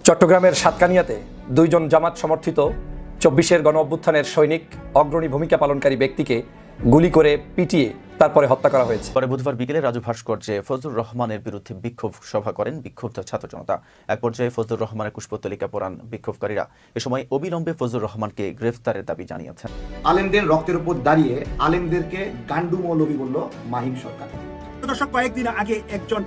চট্টগ্রামের সাতকানিয়াতে দুইজন জামাত সমর্থিত ২৪-এর গণ অভ্যুত্থানের সৈনিক অগ্রণী ভূমিকা পালনকারী ব্যক্তিকে গুলি করে পিটিয়ে তারপরে হত্যা করা হয়েছে। পরে বুধবার বিকেলে রাজু ভাস্কর্যে ফজলুর রহমানের বিরুদ্ধে বিক্ষোভ সভা করেন বিক্ষুব্ধ ছাত্র জনতা। এক পর্যায়ে ফজলুর রহমানের পুষ্পতলিকা পোড়ান বিক্ষোভকারীরা। এ সময় অবিলম্বে ফজলুর রহমানকে গ্রেফতারের দাবি জানিয়েছেন। আলেমদের রক্তের উপর দাঁড়িয়ে আলেমদেরকে গান্ডু মৌলবী বলল মাহিম সরকার। দর্শক, কয়েকদিন আগে একজন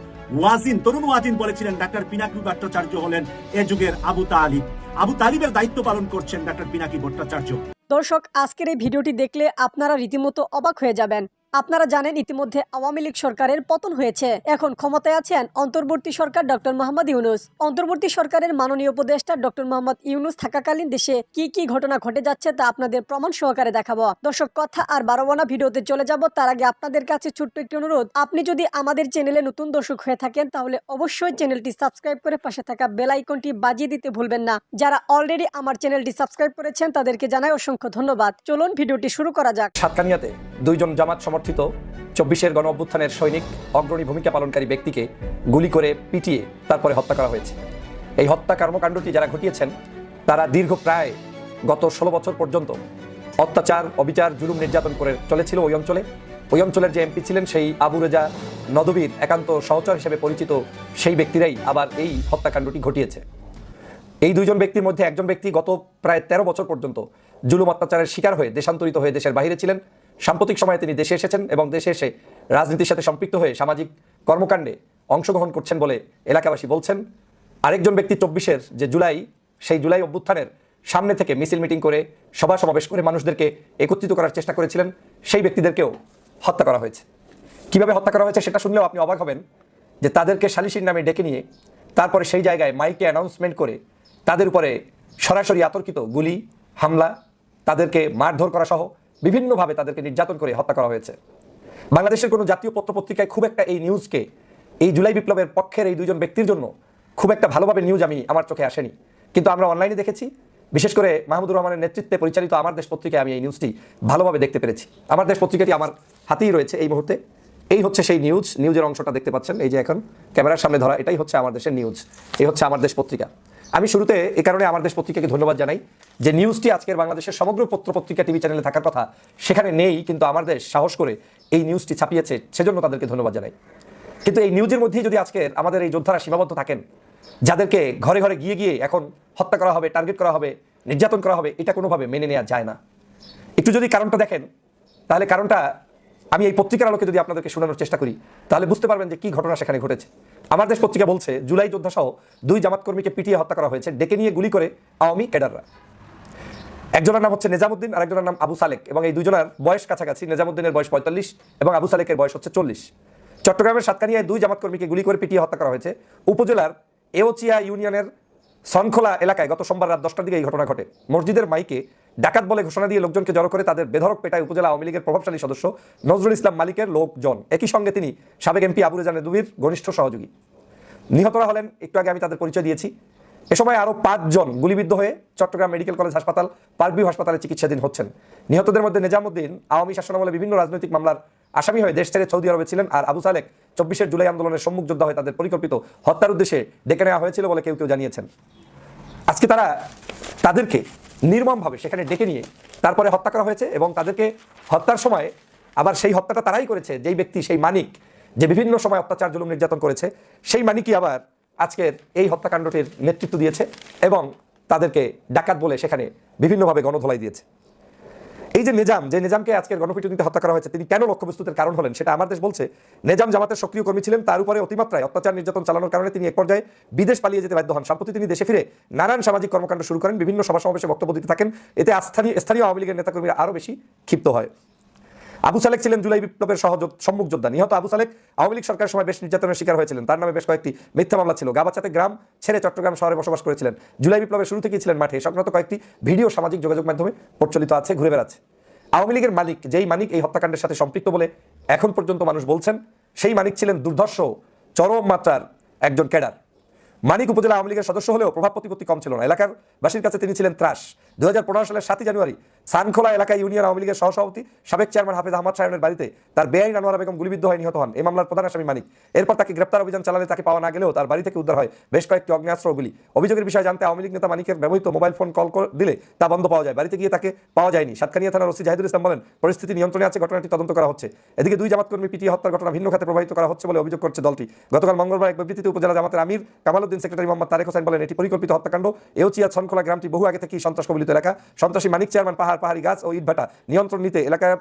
তরুণ ওয়াজিন বলেছিলেন ডাক্তার পিনাকি ভট্টাচার্য হলেন এ যুগের আবু তালিব। আবু তালিবের দায়িত্ব পালন করছেন ডাক্তার পিনাকি ভট্টাচার্য। দর্শক, আজকের এই ভিডিওটি দেখলে আপনারা রীতিমতো অবাক হয়ে যাবেন। আপনারা জানেন ইতিমধ্যে আওয়ামী লীগ সরকারের পতন হয়েছে। এখন ক্ষমতায় আছেন অন্তর্বর্তী সরকার ডক্টর মোহাম্মদ ইউনূস। অন্তর্বর্তী সরকারের মাননীয় উপদেষ্টা ডক্টর মোহাম্মদ ইউনূস থাকাকালীন দেশে কি কি ঘটনা ঘটে যাচ্ছে তা আপনাদের প্রমাণ সহকারে দেখাবো। দর্শক, কথা আর বাড়াবো না, ভিডিওতে চলে যাব। তার আগে আপনাদের কাছে ছোট্ট একটি অনুরোধ, আপনি যদি আমাদের চ্যানেলে নতুন দর্শক হয়ে থাকেন তাহলে অবশ্যই চ্যানেলটি সাবস্ক্রাইব করে পাশে থাকা বেল আইকনটি বাজিয়ে দিতে ভুলবেন না। যারা অলরেডি আমার চ্যানেলটি সাবস্ক্রাইব করেছেন তাদেরকে জানাই অসংখ্য ধন্যবাদ। চলুন ভিডিওটি শুরু করা যাক। সাতকানিয়াতে দুইজন জামাত সমর্থিত ২৪-এর গণ অভ্যুত্থানের সৈনিক অগ্রণী ভূমিকা পালনকারী ব্যক্তিকে গুলি করে পিটিয়ে তারপরে হত্যা করা হয়েছে। এই হত্যা কর্মকাণ্ডটি যারা ঘটিয়েছেন তারা দীর্ঘ প্রায় গত ১৬ বছর পর্যন্ত অত্যাচার, অবিচার, জুলুম, নির্যাতন করে চলেছিল ওই অঞ্চলে। ওই অঞ্চলের যে এমপি ছিলেন সেই আবু রেজা নদবীর একান্ত সহচর হিসেবে পরিচিত সেই ব্যক্তিরাই আবার এই হত্যাকাণ্ডটি ঘটিয়েছে। এই দুইজন ব্যক্তির মধ্যে একজন ব্যক্তি গত প্রায় ১৩ বছর পর্যন্ত জুলুম অত্যাচারের শিকার হয়ে দেশান্তরিত হয়ে দেশের বাইরে ছিলেন। সাম্প্রতিক সময়ে তিনি দেশে এসেছেন এবং দেশে এসে রাজনীতির সাথে সম্পৃক্ত হয়ে সামাজিক কর্মকাণ্ডে অংশগ্রহণ করছেন বলে এলাকাবাসী বলছেন। আরেকজন ব্যক্তি ২৪-এর যে জুলাই, সেই জুলাই অভ্যুত্থানের সামনে থেকে মিছিল মিটিং করে সভা সমাবেশ করে মানুষদেরকে একত্রিত করার চেষ্টা করেছিলেন। সেই ব্যক্তিদেরকেও হত্যা করা হয়েছে। কিভাবে হত্যা করা হয়েছে সেটা শুনলেও আপনি অবাক হবেন যে তাদেরকে সালিসির নামে ডেকে নিয়ে তারপরে সেই জায়গায় মাইকে অ্যানাউন্সমেন্ট করে তাদের উপরে সরাসরি আতর্কিত গুলি, হামলা, তাদেরকে মারধর করা সহ বিভিন্নভাবে তাদেরকে নির্যাতন করে হত্যা করা হয়েছে। বাংলাদেশের কোনো জাতীয় পত্রপত্রিকায় খুব একটা এই নিউজকে, এই জুলাই বিপ্লবের পক্ষের এই দুজন ব্যক্তির জন্য খুব একটা ভালোভাবে নিউজ আমার চোখে আসেনি, কিন্তু আমরা অনলাইনে দেখেছি। বিশেষ করে মাহমুদুর রহমানের নেতৃত্বে পরিচালিত আমার দেশ পত্রিকায় আমি এই নিউজটি ভালোভাবে দেখতে পেরেছি। আমার দেশ পত্রিকাটি আমার হাতেই রয়েছে এই মুহূর্তে। এই হচ্ছে সেই নিউজের অংশটা দেখতে পাচ্ছেন, এই যে এখন ক্যামেরার সামনে ধরা, এটাই হচ্ছে আমার দেশের নিউজ। এই হচ্ছে আমার দেশ পত্রিকা। আমি শুরুতে এই কারণে আমার দেশ পত্রিকাকে ধন্যবাদ জানাই যে নিউজটি আজকের বাংলাদেশের সমগ্র পত্রপত্রিকা, টিভি চ্যানেলে থাকার কথা সেখানে নেই, কিন্তু আমার দেশ সাহস করে এই নিউজটি ছাপিয়েছে, সেজন্য তাদেরকে ধন্যবাদ জানাই। কিন্তু এই নিউজের মধ্যেই যদি আজকের আমাদের এই যোদ্ধারা সীমাবদ্ধ থাকেন, যাদেরকে ঘরে ঘরে গিয়ে গিয়ে এখন হত্যা করা হবে, টার্গেট করা হবে, নির্যাতন করা হবে, এটা কোনোভাবে মেনে নেওয়া যায় না। একটু যদি কারণটা দেখেন, তাহলে কারণটা আমি এই পত্রিকার আলোকে যদি আপনাদেরকে শোনানোর চেষ্টা করি তাহলে বুঝতে পারবেন যে কি ঘটনা সেখানে ঘটেছে। আমার দেশ পত্রিকা বলছে জুলাই যোদ্ধা সহ ২ জামাত কর্মীকে পিটিয়ে হত্যা করা হয়েছে, ডেকে নিয়ে গুলি করে আওয়ামী ক্যাডাররা। একজনের নাম হচ্ছে নেজামুদ্দিন আর একজনের নাম আবু সালেক, এবং এই দুজনের বয়স কাছাকাছি। নেজামুদ্দিনের বয়স ৪৫ এবং আবু সালেকের বয়স হচ্ছে ৪০। চট্টগ্রামের সাতকানিয়ায় ২ জামাত কর্মীকে গুলি করে পিটিয়ে হত্যা করা হয়েছে। উপজেলার এওচিয়া ইউনিয়নের সনখোলা এলাকায় গত সোমবার রাত ১০টার দিকে এই ঘটনা ঘটে। মসজিদের মাইকে ডাকাত বলে ঘোষণা দিয়ে লোকজনকে জড়ো করে তাদের বেধড়ক পেটায় উপজেলা আওয়ামী লীগের প্রভাবশালী সদস্য নজরুল ইসলাম মালিকের লোকজন। একই সঙ্গে তিনি সাবেক এমপি আবু রেজা নদবীর ঘনিষ্ঠ সহযোগী। নিহতরা হলেন, একটু আগে আমি তাদের পরিচয় দিয়েছি। এ সময় আরও ৫ জন গুলিবিদ্ধ হয়ে চট্টগ্রাম মেডিকেল কলেজ হাসপাতাল, পার্কভিউ হাসপাতালে চিকিৎসাধীন হচ্ছেন। নিহতদের মধ্যে নেজামুদ্দিন আওয়ামী শাসনামলে বিভিন্ন রাজনৈতিক মামলার আসামি হয়ে দেশ ছেড়ে সৌদি আরবে ছিলেন, আর আবু সালেক ২৪-এর জুলাই আন্দোলনের সম্মুখ যোদ্ধা হয়ে তাদের পরিকল্পিত হত্যার উদ্দেশ্যে ডেকে নেওয়া হয়েছিল বলে কেউ কেউ জানিয়েছেন। আজকে তাদেরকে নির্মমভাবে সেখানে ডেকে নিয়ে তারপরে হত্যা করা হয়েছে, এবং তাদেরকে হত্যার সময় আবার সেই হত্যাটা তারাই করেছে যেই ব্যক্তি, সেই মানিক, যে বিভিন্ন সময় অত্যাচার, জুলুম, নির্যাতন করেছে, সেই মানিকই আবার আজকের এই হত্যাকাণ্ডটির নেতৃত্ব দিয়েছে এবং তাদেরকে ডাকাত বলে সেখানে বিভিন্নভাবে গণধোলাই দিয়েছে। এই যে নিজামকে আজকের গণপিটুনিতে হত্যা করা হয়েছে, তিনি কেন লক্ষ্যবস্তুতের কারণ হলেন সেটা আমার দেশ বলছে। নিজাম জামাতের সক্রিয় কর্মী ছিলেন, তার উপরে অতিমাত্রায় অত্যাচার, নির্যাতন চালানোর কারণে তিনি এক পর্যায়ে বিদেশ পালিয়ে যেতে বাধ্য হন। সম্প্রতি তিনি দেশে ফিরে নানান সামাজিক কর্মকাণ্ড শুরু করেন, বিভিন্ন সভা সমাবেশে বক্তব্য দিতে থাকেন। এতে স্থানীয় আওয়ামী লীগের নেতাকর্মীরা আরও বেশি ক্ষিপ্ত হয়। আবু সালেক ছিলেন জুলাই বিপ্লবের সম্মুখ যোদ্ধা। নিহত আবু সালেক আওয়ামী লীগ সরকারের সময় বেশ নির্যাতনের শিকার হয়েছিলেন। তার নামে বেশ কয়েকটি মিথ্যা মামলা ছিল। গাবাচাতে গ্রাম ছেড়ে চট্টগ্রাম শহরে বসবাস করেছিলেন। জুলাই বিপ্লবের শুরু থেকেই ছিলেন মাঠে। সংক্রান্ত কয়েকটি ভিডিও সামাজিক যোগাযোগ মাধ্যমে প্রচলিত আছে, ঘুরে বেড়াচ্ছে। আওয়ামী লীগের মালিক, যেই মানিক এই হত্যাকাণ্ডের সাথে সম্পৃক্ত বলে এখন পর্যন্ত মানুষ বলছেন, সেই মানিক ছিলেন দুর্ধর্ষ, চরম মাত্রার একজন ক্যাডার। মানিক উপজেলা আওয়ামী লীগের সদস্য হলেও প্রভাব প্রতিপত্তি কম ছিল না। এলাকার বাসীর কাছে তিনি ছিলেন ত্রাস। ২০১৫ সালের ৭ই জানুয়ারি সানখোলা এলাকায় ইউনিয়ন আওয়ামী লীগের সহসভাপতি সাবেক চেয়ারম্যান হাফেজ আহমদ সাহেবের বাড়িতে তার বেআইন আনোয়ারা বেগম গুলিবিদ্ধ হয়ে নিহত হন। এই মামলার প্রধান আসামি মানিক। এরপর তাকে গ্রেপ্তার অভিযান চালালে তাকে পাওয়া না গেলেও তার বাড়ি থেকে উদ্ধার হয় বেশ কয়েকটি অগ্নেয়াস্ত্র ও গুলি। অভিযোগের বিষয়ে জানতে আওয়ামী লীগ নেতা মানিকের ব্যবহৃত মোবাইল ফোন কল দিলে তা বন্ধ পাওয়া যায়। বাড়িতে গিয়ে তাকে পাওয়া যায়নি। সাতকানিয়া থানার ওসি জাহিদুল ইসলাম বলেন, পরিস্থিতি নিয়ন্ত্রণে আছে, ঘটনাটি তদন্ত করা হচ্ছে। এদিকে 2 জামাতকর্মী পিটিয়ে হত্যার ঘটনা ভিন্ন খাতে প্রবাহিত করা হচ্ছে বলে অভিযোগ করছে দলটি। গতকাল মঙ্গলবার এক বিবৃতিতে উপজেলা জামাতের আমির কামালউদ্দিন সেক্রেটারি মোহাম্মদ তারেক হোসেন বলেন, এটি পরিকল্পিত হত্যাকাণ্ড। এউচিয়া ছনখোলা গ্রামটি বহু আগে থেকেই সন্ত্রাস কবলিত এলাকা। সন্ত্রাসী মানিক চেয়ারম্যান পাহাড়ি গাছ ও ইটভাটা নিয়ন্ত্রণ নিতে এলাকায়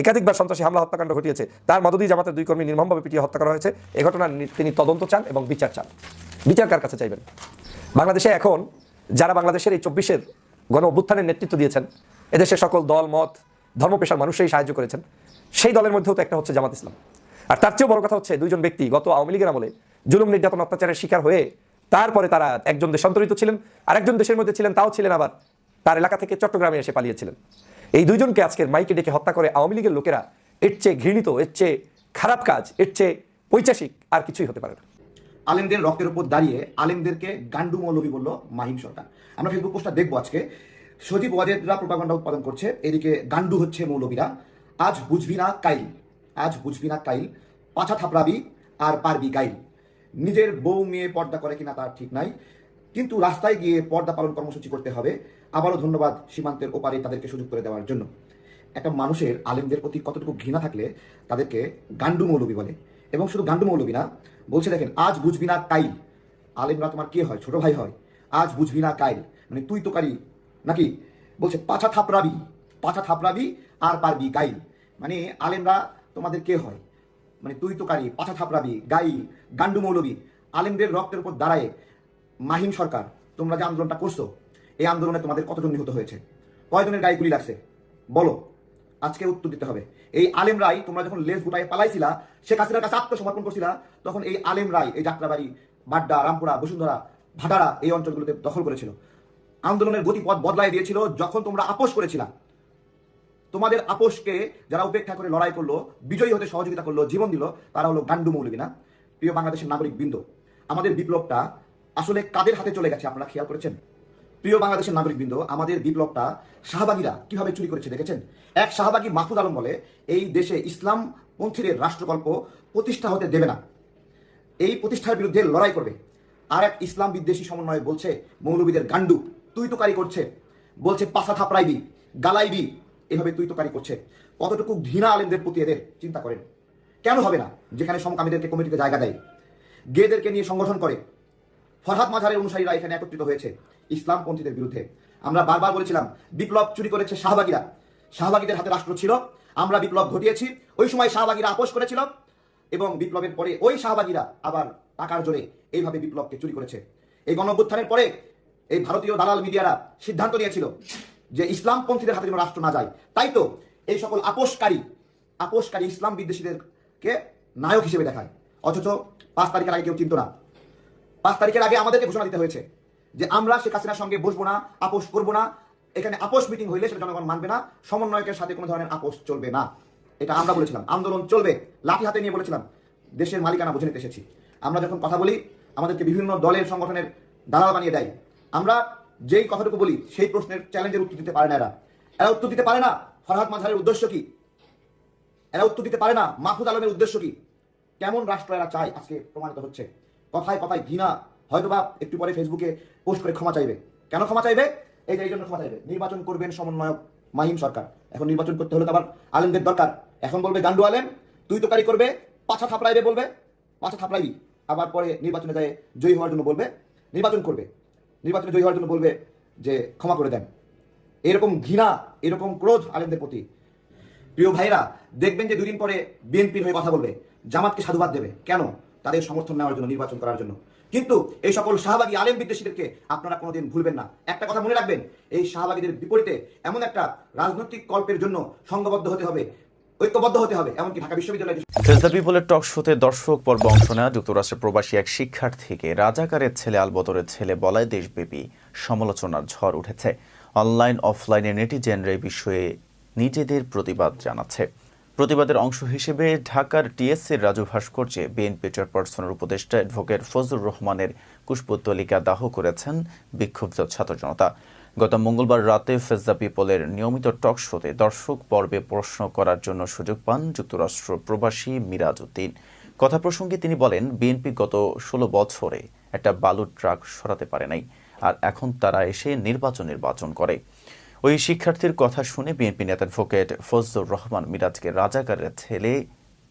একাধিকবার সন্ত্রাসী হামলা হত্যাকাণ্ড ঘটিয়েছে। তার মদতেই জামাতের 2 কর্মী নির্মমভাবে পিটিয়ে হত্যা করা হয়েছে। এই ঘটনার তিনি তদন্ত চান এবং বিচার চান। বিচার কার কাছে চাইবেন? বাংলাদেশে এখন যারা বাংলাদেশের এই 24-এর গণ অভ্যুত্থানের নেতৃত্ব দিয়েছেন, এদেশের সকল দল মত ধর্মপেশার মানুষই সাহায্য করেছেন, সেই দলের মধ্যেও তো একটা হচ্ছে জামাত ইসলাম। আর তার চেয়েও বড় কথা হচ্ছে 2 জন ব্যক্তি গত আওয়ামী লীগের আমলে জুলুম নির্যাতন অত্যাচারের শিকার হয়ে তারপরে তারা একজন দেশান্তরিত ছিলেন, আর একজন দেশের মধ্যে ছিলেন, তাও ছিলেন আবার তার এলাকা থেকে চট্টগ্রামে এসে পালিয়েছিলেন। এই 2 জনকে আজকের মাইকে ডেকে হত্যা করে আওয়ামী লীগের লোকেরা এর চেয়ে ঘৃণিত, এর চেয়ে খারাপ কাজ, এর চেয়ে পৈশাসিক আর কিছুই হতে পারে না। আলেমদের রক্তের উপর দাঁড়িয়ে আলেমদেরকে গান্ডু মৌলবী বলল মাহিম সরকার। আমরা ফেসবুক পোস্টটা দেখবো আজকে। সজীব ওয়াজেদরা প্রোপাগান্ডা উৎপাদন করছে, এদিকে গান্ডু হচ্ছে মৌলবীরা। আজ বুঝবি না কাইল, আজ বুঝবি না কাইল, পাছা থাপড়াবি আর পারবি গাইল। নিজের বউ মেয়ে পর্দা করে কিনা তার ঠিক নাই, কিন্তু রাস্তায় গিয়ে পর্দা পালন কর্মসূচি করতে হবে। আবারও ধন্যবাদ সীমান্তের ওপারে তাদেরকে সুযোগ করে দেওয়ার জন্য। একটা মানুষের আলেমদের প্রতি কতটুকু ঘৃণা থাকলে তাদেরকে গান্ডু মৌলবী বলে। এবং শুধু গান্ডু মৌলবী না, বলছে দেখেন, আজ বুঝবি না কাইল। আলেমরা তোমার কে হয়? ছোট ভাই হয়। আজ বুঝবি না কাইল মানে তুই তোকারি নাকি? বলছে পাছা থাপড়াবি আর পারবি গাইল। মানে আলেমরা তোমাদের কে হয়? মানে তুই তোকারি, পাছা থাপড়াবি, গাইল, গান্ডু মৌলবী। আলেমদের রক্তের উপর দাঁড়ায় মাহিম সরকার, তোমরা যে আন্দোলনটা করছো, এই আন্দোলনে তোমাদের কতজন নিহত হয়েছে? কয়জনের গায়ে গুলি লাগছে বলো? আজকে উত্তর দিতে হবে। এই আলেমরাই, তোমরা যখন লেজ গুটায় পালাইছিলা, শেখ হাসিনার কাছে আত্মসমর্পণ করছিলা, তখন এই আলেমরাই এই যাত্রাবাড়ি, বাড্ডা, রামপুরা, বসুন্ধরা, ভাটারা এই অঞ্চলগুলোতে দখল করেছিল। আন্দোলনের গতিপথ বদলাই দিয়েছিল যখন তোমরা আপোষ করেছিলা। তোমাদের আপোষকে যারা উপেক্ষা করে লড়াই করলো, বিজয়ী হতে সহযোগিতা করলো, জীবন দিল, তারা হলো গান্ডু মৌলবী না? প্রিয় বাংলাদেশের নাগরিক বৃন্দ, আমাদের বিপ্লবটা আসলে কাদের হাতে চলে গেছে আপনারা খেয়াল করেছেন? প্রিয় বাংলাদেশের নাগরিকবৃন্দ, আমাদের বিপ্লবটা শাহবাগীরা কিভাবে চুরি করেছে দেখেছেন? এক শাহবাগী মাহফুজ আলম বলে, এই দেশে ইসলাম পন্থীদের রাষ্ট্রকল্প প্রতিষ্ঠা হতে দেবে না, এই প্রতিষ্ঠার বিরুদ্ধে লড়াই করবে। আর এক ইসলাম বিদ্বেষী সমন্বয় বলছে মৌলবীদের গান্ডু, তুই তোকারি করছে, বলছে পাছা থাপড়াইবি, গালাইবি, এভাবে তুই তোকারি করছে। কতটুকু ঘৃণা আলেমদের প্রতি এদের, চিন্তা করেন। কেন হবে না? যেখানে সমকামীদেরকে কমিটিতে জায়গা দেয়, গেদেরকে নিয়ে সংগঠন করে, ফরহাদ মাঝারের অনুসারীরা এখানে একত্রিত হয়েছে ইসলামপন্থীদের বিরুদ্ধে। আমরা বারবার বলেছিলাম বিপ্লব চুরি করেছে শাহবাগীরা, শাহবাগীদের হাতে রাষ্ট্র ছিল, আমরা বিপ্লব ঘটিয়েছি। ওই সময় শাহবাগীরা আপোষ করেছিল এবং বিপ্লবের পরে ওই শাহবাগীরা আবার টাকার জোরে এইভাবে বিপ্লবকে চুরি করেছে। এই গণঅভ্যুত্থানের পরে এই ভারতীয় দালাল মিডিয়ারা সিদ্ধান্ত নিয়েছিল যে ইসলামপন্থীদের হাতে যেন রাষ্ট্র না যায়। তাই তো এই সকল আপোষকারী ইসলাম বিদ্বেষীদেরকে নায়ক হিসেবে দেখায়। অথচ 5 তারিখের আগে কেউ চিনত না। 5 তারিখের আগে আমাদেরকে ঘোষণা দিতে হয়েছে যে আমরা শেখ হাসিনার সঙ্গে বসবো না, আপোষ করবো না। এখানে আপোষ মিটিং হইলে সেটা জনগণ মানবে না, সমন্বয়কের সাথে কোনো ধরনের আপোষ চলবে না। এটা আমরা বলেছিলাম। আন্দোলন চলবে, লাঠি হাতে নিয়ে বলেছিলাম। দেশের মালিকানা বুঝে নিতে এসেছি। আমরা যখন কথা বলি, আমাদেরকে বিভিন্ন দলের সংগঠনের দালাল বানিয়ে দেয়। আমরা যেই কথাটুকু বলি সেই প্রশ্নের চ্যালেঞ্জের উত্তর দিতে পারে না। এরা উত্তর দিতে পারে না ফরহাদ মাঝারের উদ্দেশ্য কি, এরা উত্তর দিতে পারে না মাহফুজ আলমের উদ্দেশ্য কি। কেমন রাষ্ট্র এরা চায় আজকে প্রমাণিত হচ্ছে। কথায় কথায় ঘৃণা, হয়তোবা একটু পরে ফেসবুকে পোস্ট করে ক্ষমা চাইবে। কেন ক্ষমা চাইবে? এই জন্য ক্ষমা চাইবে, নির্বাচন করবেন সমন্বয়ক মাহিম সরকার। এখন নির্বাচন করতে হলে তো আবার আলেমদের দরকার। এখন বলবে গান্ডু আলেম, তুই তোকারি করবে, পাছা থাপড়াইবে, বলবে পাছা থাপড়াইবি। আবার পরে নির্বাচনে যায় জয়ী হওয়ার জন্য বলবে, নির্বাচনে জয়ী হওয়ার জন্য বলবে যে ক্ষমা করে দেন। এরকম ঘৃণা, এরকম ক্রোধ আলেমদের প্রতি। প্রিয় ভাইরা, দেখবেন যে 2 দিন পরে বিএনপির হয়ে কথা বলবে, জামাতকে সাধুবাদ দেবে। কেন? তাদের সমর্থন নেওয়ার জন্য, নির্বাচন করার জন্য। কিন্তু এই সকল শাহবাগী আলেম বিদ্বেষীদেরকে আপনারা কোনোদিন ভুলবেন না। একটা কথা মনে রাখবেন, এই শাহবাগীদের বিপরীতে এমন একটা রাজনৈতিক কল্পের জন্য সংঘবদ্ধ হতে হবে, ঐক্যবদ্ধ হতে হবে। এমনকি ঢাকা বিশ্ববিদ্যালয়ে ফেজদা পিপলের টক শোতে দর্শক পর্ব অংশ নেওয়া যুক্তরাষ্ট্রের প্রবাসী এক শিক্ষার্থীকে রাজাকারের ছেলে আলবদরের ছেলে বলায় দেশব্যাপী সমালোচনার ঝড় উঠেছে। অনলাইন অফলাইনে নেটিজেনরা এই বিষয়ে নিজেদের প্রতিবাদ জানাচ্ছে। প্রতিবাদের অংশ হিসেবে ঢাকার টিএসসির রাজু ভাস্কর্যে বিএনপি চেয়ারপারসনের উপদেষ্টা অ্যাডভোকেট ফজলুর রহমানের পুষ্পতলিকা দাহ করেছেন বিক্ষুব্ধ ছাত্র জনতা। গত মঙ্গলবার রাতে ফেস দ্য পিপলের নিয়মিত টক শোতে দর্শক পর্বে প্রশ্ন করার জন্য সুযোগ পান যুক্তরাষ্ট্র প্রবাসী মিরাজ উদ্দিন। কথা প্রসঙ্গে তিনি বলেন, বিএনপি গত 16 বছরে একটা বালুর ট্রাক সরাতে পারে নাই, আর এখন তারা এসে নির্বাচন করে। ওই শিক্ষার্থীর কথা শুনে বিএনপি নেতা অ্যাডভোকেট ফজলুর রহমান মিরাজকে রাজাকারের ছেলে,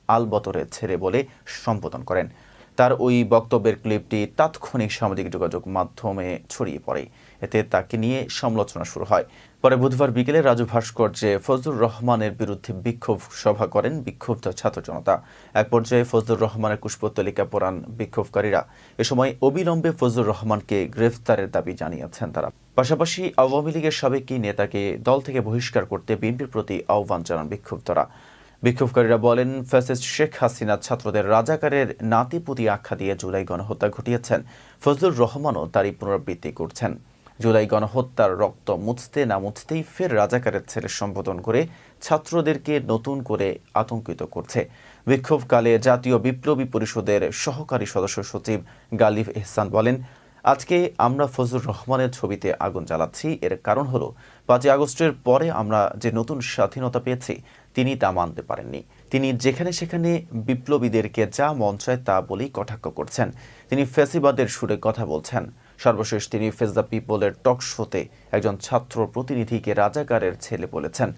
আলবদরের ছেলে বলে সম্বোধন করেন। তার ওই বক্তব্যের ক্লিপটি তাৎক্ষণিক সামাজিক যোগাযোগ মাধ্যমে ছড়িয়ে পড়ে। এতে তাকে নিয়ে সমালোচনা শুরু হয়। পরে বুধবার বিকেলে রাজু ভাস্কর্যে ফজলুর রহমানের বিরুদ্ধে বিক্ষোভ সভা করেন বিক্ষুব্ধ ছাত্র জনতা। এক পর্যায়ে ফজলুর রহমানের পুষ্পতলিকা পোড়ান বিক্ষোভকারীরা। এ সময় অবিলম্বে ফজলুর রহমানকে গ্রেফতারের দাবি জানিয়েছেন তারা। পাশাপাশি আওয়ামী লীগের সাবেক নেতাকে দল থেকে বহিষ্কার করতে বিএনপির প্রতি আহ্বান জানান বিক্ষুব্ধরা। বিক্ষোভকারীরা বলেন, ফ্যাসিস্ট শেখ হাসিনা ছাত্রদের রাজাকারের নাতিপুতি আখ্যা দিয়ে জুলাই গণহত্যা ঘটিয়েছেন। ফজলুর রহমানও তারই পুনরাবৃত্তি করছেন। জুলাই গণহত্যার রক্ত মুছতে না মুছতেই ফের রাজাকারের ছেলে সম্বোধন করে ছাত্রদেরকে নতুন করে আতঙ্কিত করছে। বিক্ষোভকালে জাতীয় বিপ্লবী পরিষদের সহকারী সদস্য সচিব গালিব এহসান বলেন, আজকে আমরা ফজলুর রহমানের ছবিতে আগুন জ্বালাচ্ছি, এর কারণ হলো 5 আগস্টের পরে আমরা যে নতুন স্বাধীনতা পেয়েছি তিনি তা মানতে পারেননি। তিনি যেখানে সেখানে বিপ্লবীদেরকে যা মন চায় তা বলেই কটাক্ষ করছেন। তিনি ফ্যাসিবাদের সুরে কথা বলছেন। সর্বশেষ তিনি ফেস দ্য পিপলের টক শোতে একজন ছাত্র প্রতিনিধিকে রাজাকারের ছেলে বলেছেন,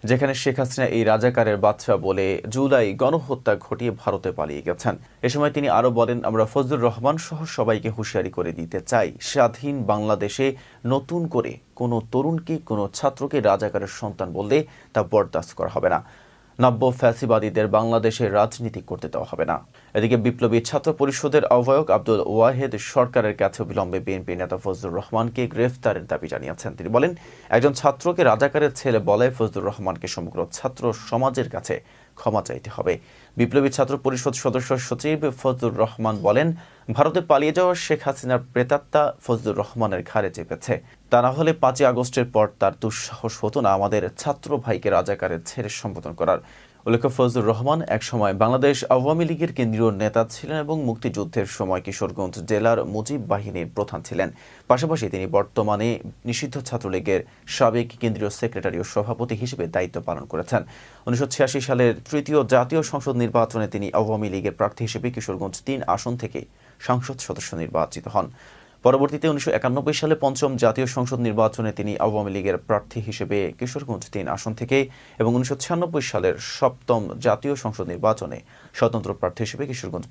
যেখানে শেখ হাসিনা এই রাজাকারের বাচ্চা বলে জুলাই গণহত্যা ঘটিয়ে ভারতে পালিয়ে গেছেন। এ সময় তিনি আরও বলেন, আমরা ফজলুর রহমান সহ সবাইকে হুঁশিয়ারি করে দিতে চাই, স্বাধীন বাংলাদেশে নতুন করে কোনো তরুণকে, কোনো ছাত্রকে রাজাকারের সন্তান বললে তা বরদাস্ত করা হবে না। নব্য ফ্যাসিবাদীদের বাংলাদেশে রাজনীতি করতে দেওয়া হবে না। এদিকে বিপ্লবী ছাত্র পরিষদের আহ্বায়ক আব্দুল ওয়াহেদ সরকারের কাছে বিলম্বে বিএনপি নেতা ফজলুর রহমানকে গ্রেফতারের দাবি জানিয়েছেন। তিনি বলেন, একজন ছাত্রকে রাজাকারের ছেলে বলে ফজলুর রহমানকে সমগ্র ছাত্র সমাজের কাছে ক্ষমা চাইতে হবে। বিপ্লবী ছাত্র পরিষদ সদস্য সচিব ফজলুর রহমান বলেন, ভারতে পালিয়ে যাওয়া শেখ হাসিনার প্রেতাত্মা ফজলুর রহমানের ঘাড়ে চেপেছে। তা না হলে 5 আগস্টের পর তার দুঃসাহস হতো না আমাদের ছাত্র ভাইকে রাজাকারের ছেলে সম্বোধন করার। উল্লেখ্য, ফজলুর রহমান একসময় বাংলাদেশ আওয়ামী লীগের কেন্দ্রীয় নেতা ছিলেন এবং মুক্তিযুদ্ধের সময় কিশোরগঞ্জ জেলার মুজিব বাহিনীর প্রধান ছিলেন। পাশাপাশি তিনি বর্তমানে নিষিদ্ধ ছাত্রলীগের সাবেক কেন্দ্রীয় সেক্রেটারি ও সভাপতি হিসেবে দায়িত্ব পালন করেছেন। 1986 সালের 3য় জাতীয় সংসদ নির্বাচনে তিনি আওয়ামী লীগের প্রার্থী হিসেবে কিশোরগঞ্জ 3 আসন থেকে সংসদ সদস্য নির্বাচিত হন। পরবর্তীতে 1991 সালে 5ম জাতীয় সংসদ নির্বাচনে তিনি আওয়ামী লীগের প্রার্থী হিসেবে কিশোরগঞ্জ 3 আসন থেকে এবং 1996 সালের 7ম জাতীয় সংসদ নির্বাচনে স্বতন্ত্র প্রার্থী হিসেবে কিশোরগঞ্জ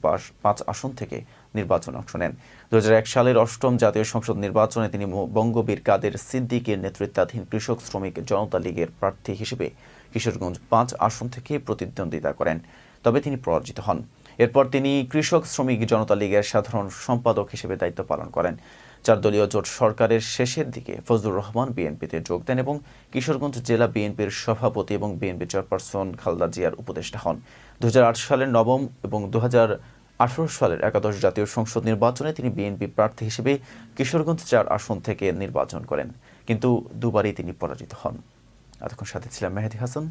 5 আসন থেকে নির্বাচনে অংশ নেন। 2001 সালের 8ম জাতীয় সংসদ নির্বাচনে তিনি বঙ্গবীর কাদের সিদ্দিকীর নেতৃত্বাধীন কৃষক শ্রমিক জনতা লীগের প্রার্থী হিসেবে কিশোরগঞ্জ 5 আসন থেকে প্রতিদ্বন্দ্বিতা করেন, তবে তিনি পরাজিত হন। এরপর তিনি কৃষক শ্রমিক জনতা লীগের সাধারণ সম্পাদক হিসেবে দায়িত্ব পালন করেন। 4 দলীয় জোট সরকারের শেষের দিকে ফজলুর রহমান বিএনপিতে যোগ দেন এবং কিশোরগঞ্জ জেলা বিএনপির সভাপতি এবং বিএনপি চেয়ারপারসন খালেদা জিয়ার উপদেষ্টা হন। 2008 সালের 9ম এবং 2018 সালের 11শ জাতীয় সংসদ নির্বাচনে তিনি বিএনপি প্রার্থী হিসেবে কিশোরগঞ্জ 4 আসন থেকে নির্বাচন করেন, কিন্তু দুবারই তিনি পরাজিত হন। এতক্ষণ সাথে ছিলাম মেহেদী হাসান।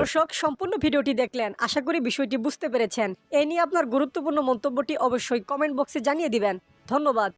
দর্শক, সম্পূর্ণ ভিডিওটি দেখলেন, আশা করি বিষয়টি বুঝতে পেরেছেন। এই নিয়ে আপনার গুরুত্বপূর্ণ মন্তব্যটি অবশ্যই কমেন্ট বক্সে জানিয়ে দিবেন। ধন্যবাদ।